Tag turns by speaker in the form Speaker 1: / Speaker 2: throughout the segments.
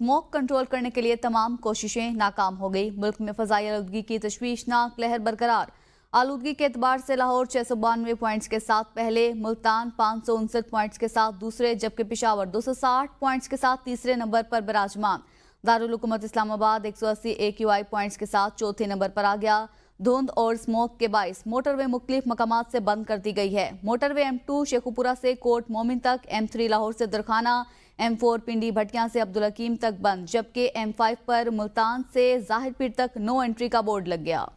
Speaker 1: Smoke control करने के लिए तमाम कोशिशें नाकाम हो गई। मुल्क में फजाई आलूदगी की तशवीशनाक लहर बरकरार। आलूदगी के एतबार से लाहौर 692 पॉइंट्स के साथ पहले, मुल्तान 559 पॉइंट्स के साथ दूसरे, जबकि पेशावर 260 पॉइंट्स के साथ तीसरे नंबर पर विराजमान। दारुल हुकूमत इस्लामाबाद 180 AQI पॉइंट्स के साथ चौथे नंबर पर आ गया। धुंध और स्मोक के बाइस मोटरवे मुख्तलिफ मकामात से बंद कर दी गई है। मोटरवे M2 शेखुपुरा से कोट मोमिन तक, M3 लाहौर से दरखाना, M4 पिंडी भटिया से अब्दुल हकीम तक बंद, जबकि M5 पर मुल्तान से जाहिर पीर तक नो एंट्री का बोर्ड लग गया।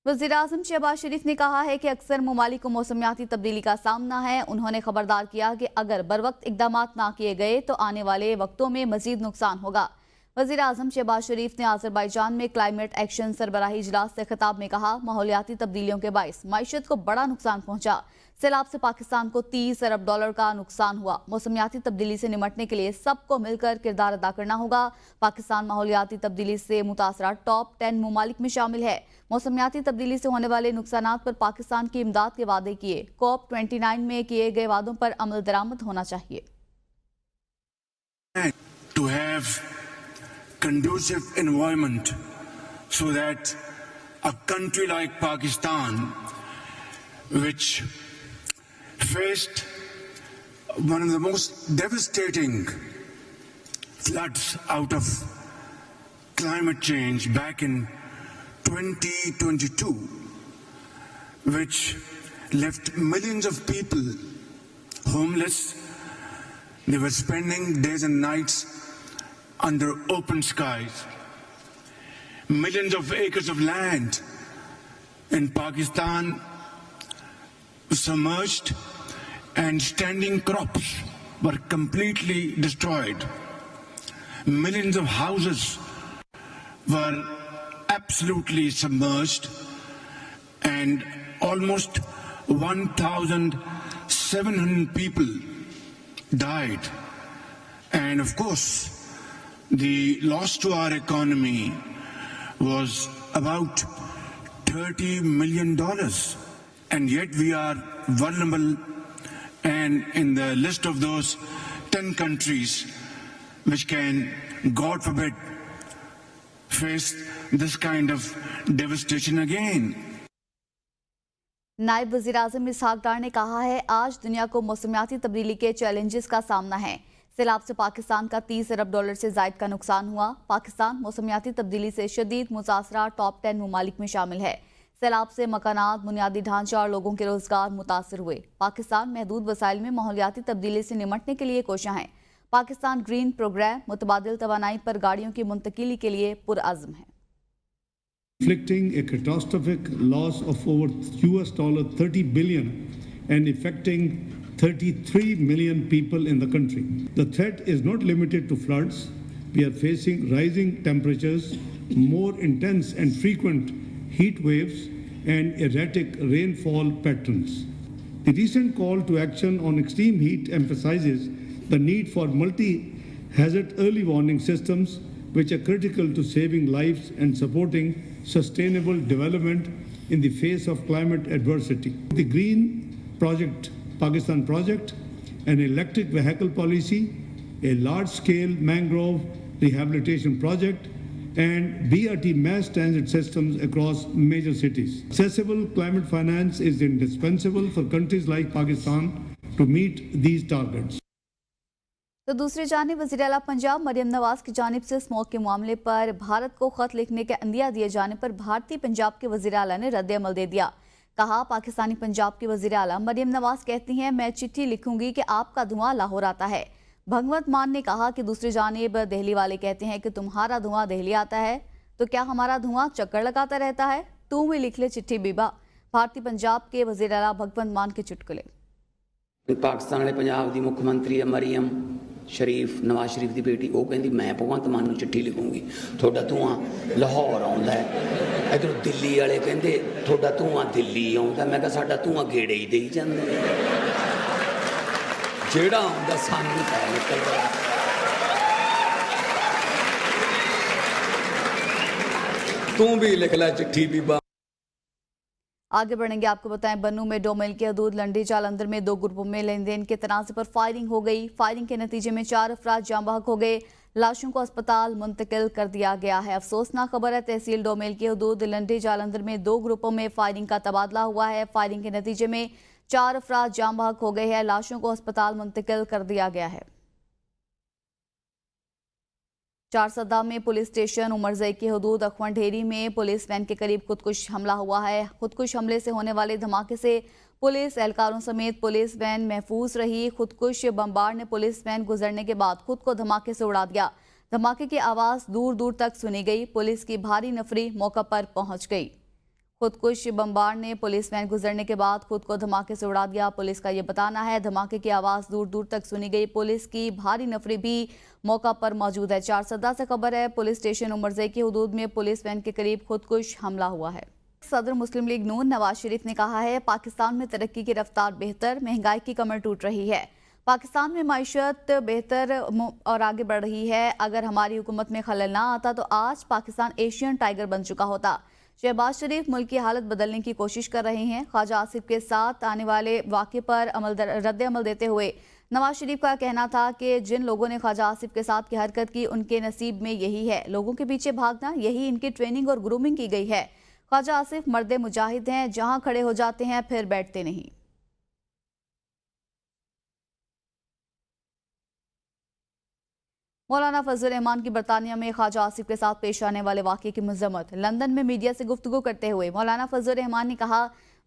Speaker 1: वज़ीर-ए-आज़म शहबाज शरीफ ने कहा है कि अक्सर ममालिक को मौसमियाती तब्दीली का सामना है। उन्होंने खबरदार किया कि अगर बरवक्त इकदामात ना किए गए तो आने वाले वक्तों में मजीद नुकसान होगा। वज़ीर-ए-आज़म शहबाज शरीफ ने आज़रबाईजान में क्लाइमेट एक्शन सरबराही इजलास से खिताब में कहा, माहौलियाती तब्दीलियों के बाइस मईशत को बड़ा नुकसान पहुंचा। सैलाब से पाकिस्तान को $30 अरब का नुकसान हुआ। मौसमियाती तब्दीली से निमटने के लिए सबको मिलकर किरदार अदा करना होगा। पाकिस्तान माहौलियाती तब्दीली से मुतासरा टॉप 10 ममालिक में शामिल है। मौसमियाती तब्दीली से होने वाले नुकसानात पर पाकिस्तान की इमदाद के वादे किए। COP29 में किए गए वादों पर अमल दरामद होना चाहिए।
Speaker 2: To have conducive environment so that a country like Pakistan, which faced one of the most devastating floods out of climate change back in 2022, which left millions of people homeless. They were spending days and nights under open skies. Millions of acres of land in Pakistan submerged, and standing crops were completely destroyed. Millions of houses were absolutely submerged, and almost 1,700 people died. And of course, the loss to our economy was about $30 million. And yet we are vulnerable and in the list of those 10 countries which can, God forbid, face this kind of devastation again.
Speaker 1: नायब वज़ीर-ए-आज़म इसहाक डार ने कहा है, आज दुनिया को मौसमियाती तब्दीली के चैलेंजेस का सामना है। सैलाब से पाकिस्तान का $30 अरब से ज़ायद का नुकसान हुआ। पाकिस्तान मौसमियाती तब्दीली से शदीद मुतासरा टॉप 10 ममालिक में शामिल है। सैलाब से मकानात, बुनियादी ढांचा और लोगों के रोजगार मुतासर हुए। पाकिस्तान महदूद वसाइल में माहौलियाती तब्दीली से निमटने के लिए कोशियां हैं। पाकिस्तान ग्रीन प्रोग्राम मुतबादिल तवानाई पर गाड़ियों की मुंतकिली के लिए पुरअज़्म है।
Speaker 3: Inflicting a catastrophic loss of over $30 billion and affecting 33 million people in the country. The threat is not limited to floods. We are facing rising temperatures, more intense and frequent heat waves, and erratic rainfall patterns. The recent call to action on extreme heat emphasizes the need for multi-hazard early warning systems, which are critical to saving lives and supporting sustainable development in the face of climate adversity. The Green Project, Pakistan Project, an electric vehicle policy, a large-scale mangrove rehabilitation project, and BRT mass transit systems across major cities. Accessible climate finance is indispensable for countries like Pakistan to meet these targets.
Speaker 1: तो दूसरी जानिब वज़ीर-ए-आला पंजाब मरियम नवाज की जानिब से smoke के मामले पर भारत को खत लिखने के अंदिया दिए जाने पर भारतीय पंजाब के वज़ीर-ए-आला ने रद्द अमल दे दिया। कहा, पाकिस्तानी पंजाब की वज़ीर-ए-आला मरियम नवाज कहती हैं, मैं चिट्ठी लिखूंगी कि आपका धुआं लाहौर आता है। भगवंत मान ने कहा कि दूसरी जानिब दिल्ली वाले कहते हैं कि तुम्हारा धुआं दिल्ली आता है, तो क्या हमारा धुआं चक्कर लगाता रहता है? तू भी लिख ले चिट्ठी बीबा। भारतीय पंजाब के वज़ीर-ए-आला भगवंत मान के चुटकुले।
Speaker 4: पाकिस्तान वाले पंजाब की मुख्यमंत्री है मरियम शरीफ, नवाज शरीफ की बेटी, वो कहती मैं भगवंत मान नूं चिट्ठी लिखूंगी, थोड़ा धुआं लाहौर आउंदा है। इधरों दिल्ली वाले कहते थोड़ा धुआं दिल्ली आउंदा। मैं कहा साडा धुआं गेड़े ही देई जांदा, जेड़ा आउंदा सानूं पै निकलदा। तू भी लिख लै चिट्ठी बीबा।
Speaker 1: आगे बढ़ेंगे, आपको बताएं बन्नू में 2 मील के हदूद लंडी जालंधर में 2 ग्रुपों में लेन देन के तनाज़े पर फायरिंग हो गई। फायरिंग के नतीजे में 4 अफराद जाँ बहक हो गए। लाशों को अस्पताल मुंतकिल कर दिया गया है। अफसोसनाक खबर है, तहसील 2 मील के हदूद लंडी जालंधर में 2 ग्रुपों में फायरिंग का तबादला हुआ है। फायरिंग के नतीजे में 4 अफराद जाँ बहक हो गए हैं। लाशों को अस्पताल मुंतकिल कर दिया गया है। चारसदा में पुलिस स्टेशन उमरजई के हदूद अखवन ढेरी में पुलिस वैन के करीब खुदकुश हमला हुआ है। खुदकुश हमले से होने वाले धमाके से पुलिस एहलकारों समेत पुलिस वैन महफूज रही। खुदकुश बमबार ने पुलिस वैन गुजरने के बाद खुद को धमाके से उड़ा दिया। धमाके की आवाज़ दूर दूर तक सुनी गई। पुलिस की भारी नफरी मौका पर पहुंच गई। खुदकुश बमबार ने पुलिस वैन गुजरने के बाद खुद को धमाके से उड़ा दिया। पुलिस का यह बताना है, धमाके की आवाज़ दूर दूर तक सुनी गई। पुलिस की भारी नफरी भी मौका पर मौजूद है। चारसदा से खबर है, पुलिस स्टेशन उमरजई की हदूद में पुलिस वैन के करीब खुदकुश हमला हुआ है। सदर मुस्लिम लीग नून नवाज शरीफ ने कहा है, पाकिस्तान में तरक्की की रफ्तार बेहतर, महंगाई की कमर टूट रही है। पाकिस्तान में माइशत बेहतर और आगे बढ़ रही है। अगर हमारी हुकूमत में खलल ना आता तो आज पाकिस्तान एशियन टाइगर बन चुका होता। शहबाज शरीफ मुल्क की हालत बदलने की कोशिश कर रहे हैं। ख्वाजा आसिफ के साथ आने वाले वाक़े पर रद्द अमल देते हुए नवाज शरीफ का कहना था कि जिन लोगों ने ख्वाजा आसिफ के साथ की हरकत की उनके नसीब में यही है। लोगों के पीछे भागना, यही इनकी ट्रेनिंग और ग्रूमिंग की गई है। ख्वाजा आसिफ मर्द मुजाहिद हैं, जहां खड़े हो जाते हैं फिर बैठते नहीं। मौलाना फजल रहमान की बरतानिया में ख्वाजा आसिफ के साथ पेश आने वाले वाक़े की मजम्मत। लंदन में मीडिया से गुफ्तगू करते हुए मौलाना फजल रहमान ने कहा,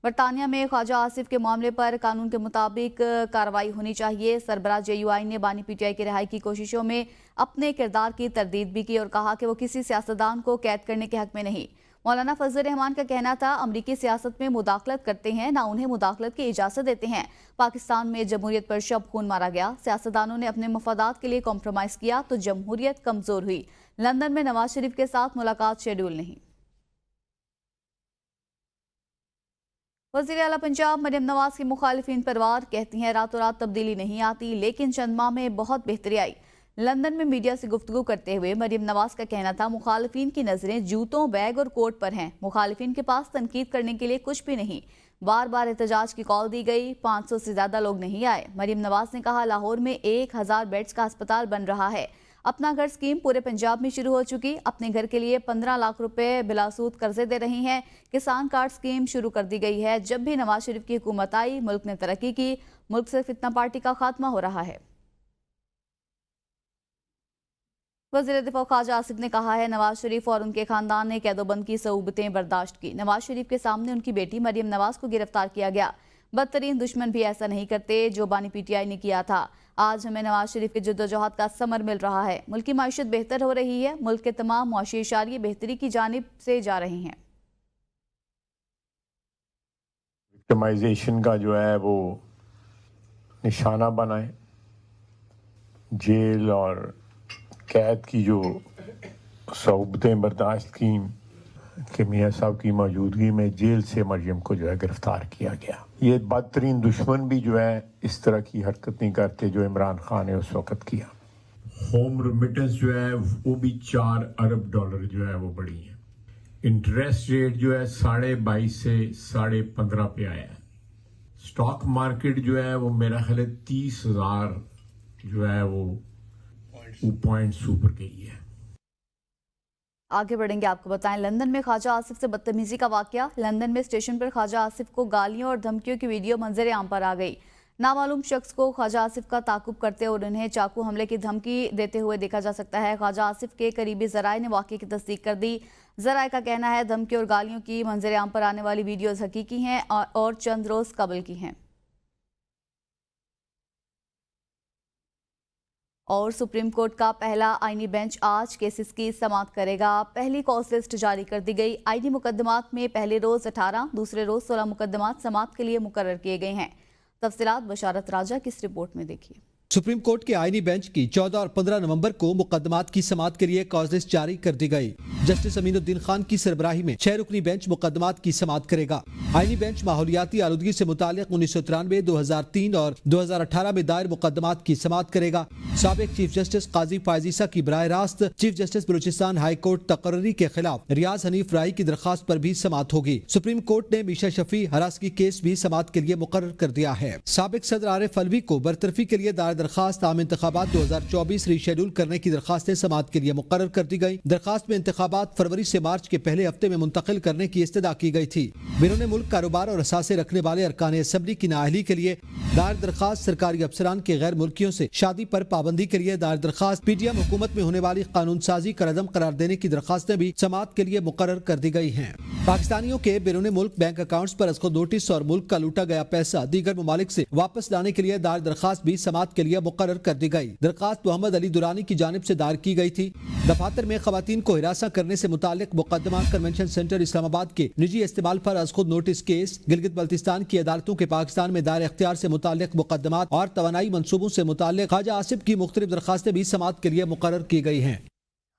Speaker 1: बरतानिया में ख्वाजा आसिफ के मामले पर कानून के मुताबिक कार्रवाई होनी चाहिए। सरबराह JUI ने बानी PTI की रिहाई की कोशिशों में अपने किरदार की तरदीद भी की और कहा कि वो किसी सियासतदान को कैद करने के हक में नहीं। मौलाना फजल रहमान का कहना था, अमरीकी सियासत में मुदाखलत करते हैं, ना उन्हें मुदाखलत की इजाज़त देते हैं। पाकिस्तान में जमहूरियत पर शब खून मारा गया। सियासतदानों ने अपने मफादात के लिए कॉम्प्रोमाइज़ किया तो जमहूरियत कमज़ोर हुई। लंदन में नवाज शरीफ के साथ मुलाकात शेड्यूल नहीं। वज़ीर आला पंजाब मरियम नवाज की मुखालिफिन पर वार, कहती हैं रातों रात तब्दीली नहीं आती, लेकिन चंद माह में बहुत बेहतरी आई। लंदन में मीडिया से गुफ्तगू करते हुए मरियम नवाज का कहना था, मुखालिफिन की नजरें जूतों, बैग और कोट पर हैं। मुखालिफिन के पास तनकीद करने के लिए कुछ भी नहीं। बार बार एहतजाज की कॉल दी गई, 500 से ज्यादा लोग नहीं आए। मरियम नवाज ने कहा, लाहौर में 1000 बेड्स का अस्पताल बन रहा है। अपना घर स्कीम पूरे पंजाब में शुरू हो चुकी। अपने घर के लिए 15 लाख रुपए बिलासूद कर्जे दे रही हैं। किसान कार्ड स्कीम शुरू कर दी गई है। जब भी नवाज शरीफ की हुकूमत आई, मुल्क ने तरक्की की। मुल्क से फितना पार्टी का खात्मा हो रहा है। वज़ीर दिफा ख्वाजा आसिफ ने कहा है, नवाज शरीफ और उनके खानदान ने कैदोबंद की सऊबतें बर्दाश्त की। नवाज शरीफ के सामने उनकी बेटी मरियम नवाज को गिरफ्तार किया गया। बदतरीन दुश्मन भी ऐसा नहीं करते जो बानी PTI ने किया था। आज हमें नवाज शरीफ की जद्दोजहद का समर मिल रहा है। मुल्क की माइशत बेहतर हो रही है। मुल्क के तमाम मुआशी इशारे बेहतरी की जानिब से जा रहे हैं।
Speaker 5: विक्टिमाइजेशन का जो है वो निशाना बनाए, जेल और कैद की जो सऊबतें बर्दाश्त की कि मियाँ साहब की मौजूदगी में जेल से मरियम को जो है गिरफ्तार किया गया। ये बदतरीन दुश्मन भी जो है इस तरह की हरकत नहीं करते जो इमरान खान ने उस वक़्त किया। होम रेमिटेंस जो है वो भी $4 अरब जो है वो बढ़ी है। इंटरेस्ट रेट जो है 22.5 से 15.5 पे आया है। स्टॉक मार्केट जो है वो मेरा ख्याल है 30,000 जो है वो पॉइंट्स ऊपर गई है।
Speaker 1: आगे बढ़ेंगे, आपको बताएं लंदन में ख्वाजा आसिफ से बदतमीजी का वाकया। लंदन में स्टेशन पर ख्वाजा आसिफ को गालियों और धमकियों की वीडियो मंजर आम पर आ गई। नामालूम शख्स को ख्वाजा आसिफ का ताकुब करते और उन्हें चाकू हमले की धमकी देते हुए देखा जा सकता है। ख्वाजा आसिफ के करीबी जराए ने वाकये की तस्दीक कर दी। जराए का कहना है, धमकी और गालियों की मंजर आम पर आने वाली वीडियोज हकीकी हैं और चंद रोज कबल की हैं। और सुप्रीम कोर्ट का पहला आईनी बेंच आज केसेस की समाअत करेगा। पहली कॉल लिस्ट जारी कर दी गई। आईनी मुकदमात में पहले रोज 18, दूसरे रोज 16 मुकदमात समाअत के लिए मुकर्रर किए गए हैं। तफसीलात बशारत राजा की इस रिपोर्ट में देखिए।
Speaker 6: सुप्रीम कोर्ट के आईनी बेंच की 14 और 15 नवंबर को मुकदमात की समाअत के लिए कॉल लिस्ट जारी कर दी गई। जस्टिस अमीनुद्दीन खान की सरबराही में 6 रुकनी बेंच मुकदमात की समाअत करेगा। आईनी बेंच माहौलियाती आलूदगी से मुतालिक 1993, 2003 और 2018 में दायर मुकदमात की समाअत करेगा। साबिक चीफ जस्टिस काजी फायजीसा की बराह रास्त chief justice Balochistan high court तकर्री के खिलाफ रियाज हनीफ राय की दरखास्त पर भी समाअत होगी। सुप्रीम कोर्ट ने मीशा शफी हरासगी केस भी समाअत के लिए मुकर्रर कर दिया है। साबिक सदर आरिफ अलवी को बरतरफी के लिए दायर दरखास्त आम इंतखाबात 2024 रीशेड्यूल करने की दरखास्तें समाअत के लिए मुकर्रर कर दी गई। दरखास्त में इंतखाबात फरवरी से मार्च के पहले हफ्ते में मुंतकिल करने की इस्तदा की गई थी। बैरून मुल्क कारोबार और असासे रखने वाले अरकान असेंबली की नाअहली के लिए दायर दरखास्त, सरकारी अफसरान के गैर मुल्कियों से शादी पर पाबंदी के लिए दायर दरखास्त, पीटीएम हुकूमत में होने वाली कानून साजी कर अदम करार देने की दरखास्तें भी समाअत के लिए मुकर्रर कर दी गई हैं। पाकिस्तानियों के बैरून मुल्क बैंक अकाउंट्स पर अज़ खुद नोटिस और मुल्क का लूटा गया पैसा दीगर ममालिक से वापस लाने के लिए दायर दरखास्त भी समाअत के लिए मुकर्रर कर दी गई। दरखास्त मोहम्मद अली दुरानी की जानिब से दायर की गई थी। दफातर में खवातीन को हिरासा करने से मुतालिक मुकदमा कन्वेंशन सेंटर इस्लामाबाद के निजी इस्तेमाल पर अज़ खुद नोटिस केस, गिलगित बल्तिस्तान की अदालतों के पाकिस्तान में दायर इख्तियार से मुतालिक मुकदमात और तवानाई मनसूबों से मुतालिक ख्वाजा आसिफ की मुख्तलिफ दरखास्तें भी समाअत के लिए मुकर्रर की गई हैं।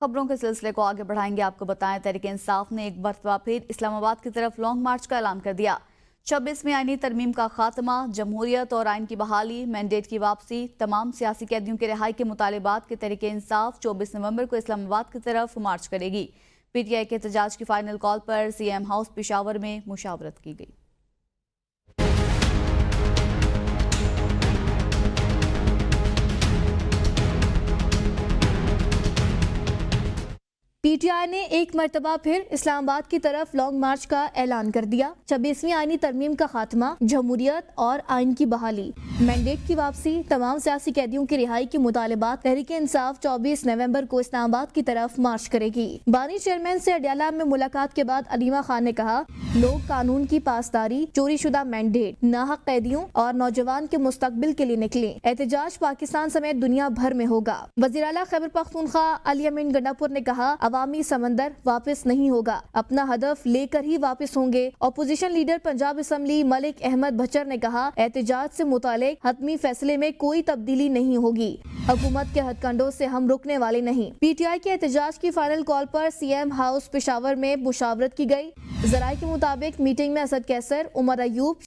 Speaker 1: खबरों के सिलसिले को आगे बढ़ाएंगे। आपको बताएं, तहरीक इंसाफ ने एक मरतबा फिर इस्लामाबाद की तरफ लॉन्ग मार्च का ऐलान कर दिया। 26वीं आईनी तरमीम का खात्मा, जमहूरियत और आइन की बहाली, मैंडेट की वापसी, तमाम सियासी कैदियों की रिहाई के मुतालिबात के तहरीक इंसाफ 24 नवंबर को इस्लामाबाद की तरफ मार्च करेगी। पीटीआई के एहतजाज की फाइनल कॉल पर सीएम हाउस पेशावर में मुशावरत की गई।
Speaker 7: पीटीआई ने एक मरतबा फिर इस्लामाबाद की तरफ लॉन्ग मार्च का ऐलान कर दिया। 26वीं आईनी तरमीम का खात्मा, जमहूरियत और आइन की बहाली, मैंडेट की वापसी, तमाम सियासी कैदियों की रिहाई के मुतालिबात तहरीक इंसाफ 24 नवंबर को इस्लामाबाद की तरफ मार्च करेगी। बानी चेयरमैन से अडयाला में मुलाकात के बाद अलीमा खान ने कहा, लोग कानून की पासदारी, चोरी शुदा मैंडेट, नाहक कैदियों और नौजवान के मुस्तकबिल के लिए निकले। एहतजाज पाकिस्तान समेत दुनिया भर में होगा। वज़ीर आला खैबर पख्तूनख्वा अली अमीन गंडापुर ने कहा, अवामी समंदर वापस नहीं होगा, अपना हदफ लेकर ही वापस होंगे। Opposition leader Punjab assembly Malik Ahmad Bhachar ने कहा, एहतजाज से मुतालिक हतमी फैसले में कोई तब्दीली नहीं होगी। हुकूमत के हथकंडों से हम रुकने वाले नहीं। पीटीआई के एहतजाज की फाइनल कॉल पर सीएम हाउस पेशावर में मुशावरत की गई। जराये के मुताबिक मीटिंग में असद कैसर, उमर अयूब,